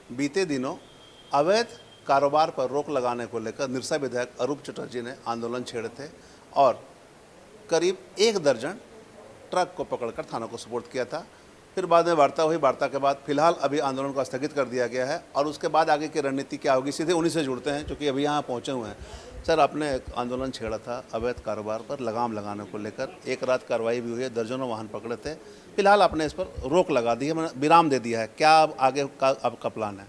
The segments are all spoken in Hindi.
बीते दिनों अवैध कारोबार पर रोक लगाने को लेकर निरसा विधायक अरूप चटर्जी ने आंदोलन छेड़े थे और करीब 1 दर्जन ट्रक को पकड़कर थानों को सुपुर्द किया था। फिर बाद में वार्ता हुई। वार्ता के बाद फिलहाल अभी आंदोलन को स्थगित कर दिया गया है और उसके बाद आगे की रणनीति क्या होगी, सीधे उन्हीं से जुड़ते हैं क्योंकि अभी यहाँ पहुँचे हुए हैं। सर, आपने एक आंदोलन छेड़ा था अवैध कारोबार पर लगाम लगाने को लेकर, एक रात कार्रवाई भी हुई है, दर्जनों वाहन पकड़े थे। फिलहाल आपने इस पर रोक लगा दी है, मैंने विराम दे दिया है, क्या अब आगे का आपका प्लान है?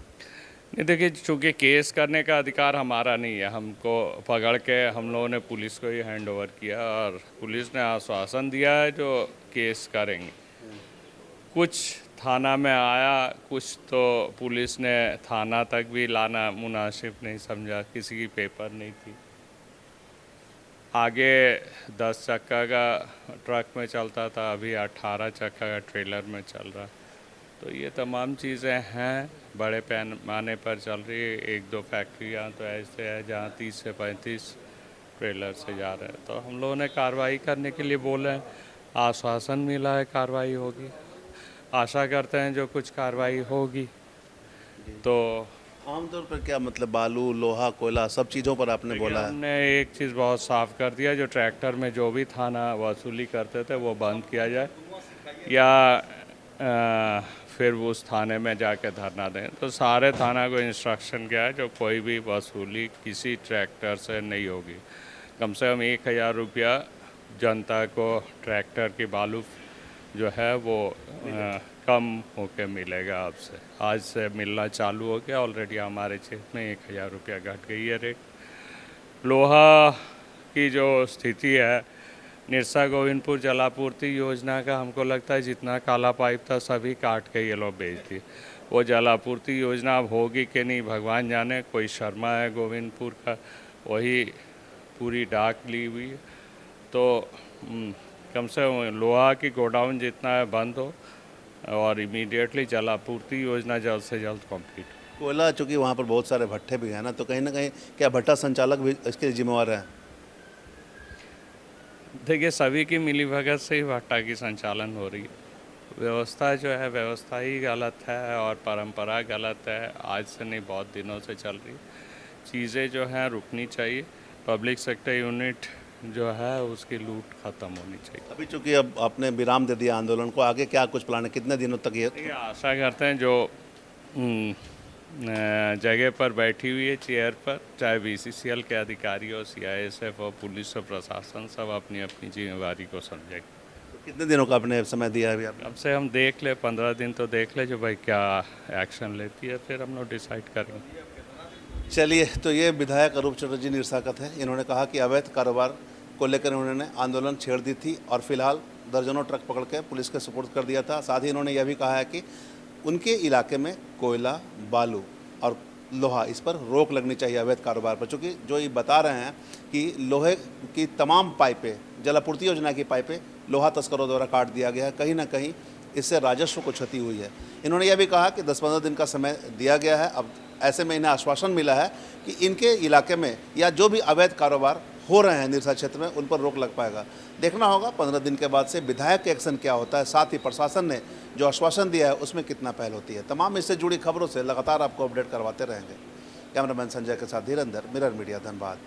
नहीं, देखिए, चूँकि केस करने का अधिकार हमारा नहीं है। हमको पकड़ के हम लोगों ने पुलिस को ही हैंड ओवर किया और पुलिस ने आश्वासन दिया है जो केस करेंगे। कुछ थाना में आया, कुछ तो पुलिस ने थाना तक भी लाना मुनासिब नहीं समझा, किसी की पेपर नहीं थी। आगे 10 चक्का का ट्रक में चलता था, अभी 18 चक्का का ट्रेलर में चल रहा। तो ये तमाम चीज़ें हैं, बड़े पैमाने पर चल रही है। 1-2 फैक्ट्रियाँ तो ऐसे है जहाँ 30 से 35 ट्रेलर से जा रहे हैं। तो हम लोगों ने कार्रवाई करने के लिए बोले हैं, आश्वासन मिला है कार्रवाई होगी। आशा करते हैं जो कुछ कार्रवाई होगी। तो आमतौर पर क्या मतलब बालू, लोहा, कोयला सब चीज़ों पर आपने बोला है? हमने एक चीज़ बहुत साफ कर दिया, जो ट्रैक्टर में जो भी थाना वसूली करते थे वो बंद किया जाए या फिर उस थाने में जाके धरना दें। तो सारे थाना को इंस्ट्रक्शन किया है जो कोई भी वसूली किसी ट्रैक्टर से नहीं होगी। कम से कम 1000 रुपया जनता को ट्रैक्टर की बालू जो है वो कम होके मिलेगा आपसे। आज से मिलना चालू हो गया, ऑलरेडी हमारे क्षेत्र में 1000 रुपया घट गई है रेट। लोहा की जो स्थिति है, निरसा गोविंदपुर जलापूर्ति योजना का हमको लगता है जितना काला पाइप था सभी काट के ये लोग बेच दिए। वो जलापूर्ति योजना अब होगी कि नहीं भगवान जाने। कोई शर्मा है गोविंदपुर का, वही पूरी डाक ली हुई है। तो कम से कम लोहा की गोडाउन जितना है बंद हो और इमीडिएटली जलापूर्ति योजना जल्द से जल्द कंप्लीट। कोयला, चूँकि वहाँ पर बहुत सारे भट्टे भी हैं ना, तो कहीं ना कहीं क्या भट्टा संचालक भी इसके जिम्मेवार है? देखिए, सभी की मिलीभगत से ही भट्टा की संचालन हो रही है। व्यवस्था जो है व्यवस्था ही गलत है और परंपरा गलत है। आज से नहीं, बहुत दिनों से चल रही चीज़ें जो हैं रुकनी चाहिए। पब्लिक सेक्टर यूनिट जो है उसकी लूट ख़त्म होनी चाहिए। अभी चूँकि अब आपने विराम दे दिया आंदोलन को, आगे क्या कुछ प्लान है, कितने दिनों तक ये? देखिए, आशा करते हैं जो जगह पर बैठी हुई है चेयर पर, चाहे BCCL के अधिकारी हो, CISF हो, पुलिस हो, प्रशासन, सब अपनी अपनी जिम्मेवारी को समझेंगे। तो कितने दिनों का आपने समय दिया है अभी आपने? अब से हम देख ले, 15 दिन तो देख ले जो भाई क्या एक्शन लेती है, फिर हम लोग डिसाइड करेंगे। चलिए, तो ये विधायक अरूप चटर्जी निरसाकत है। इन्होंने कहा कि अवैध कारोबार को लेकर उन्होंने आंदोलन छेड़ दी थी और फिलहाल दर्जनों ट्रक पकड़ के पुलिस के सुपुर्द कर दिया था। साथ ही इन्होंने यह भी कहा है कि उनके इलाके में कोयला, बालू और लोहा, इस पर रोक लगनी चाहिए अवैध कारोबार पर। चूँकि जो ये बता रहे हैं कि लोहे की तमाम पाइपें, जलापूर्ति योजना की पाइपें लोहा तस्करों द्वारा काट दिया गया है, कहीं ना कहीं इससे राजस्व को क्षति हुई है। इन्होंने यह भी कहा कि 10-15 दिन का समय दिया गया है। अब ऐसे में इन्हें आश्वासन मिला है कि इनके इलाके में या जो भी अवैध कारोबार हो रहे हैं निरसा क्षेत्र में, उन पर रोक लग पाएगा। देखना होगा 15 दिन के बाद से विधायक के एक्शन क्या होता है, साथ ही प्रशासन ने जो आश्वासन दिया है उसमें कितना पहल होती है। तमाम इससे जुड़ी खबरों से लगातार आपको अपडेट करवाते रहेंगे। कैमरामैन संजय के साथ धीरेंद्र, मिरर मीडिया, धनबाद।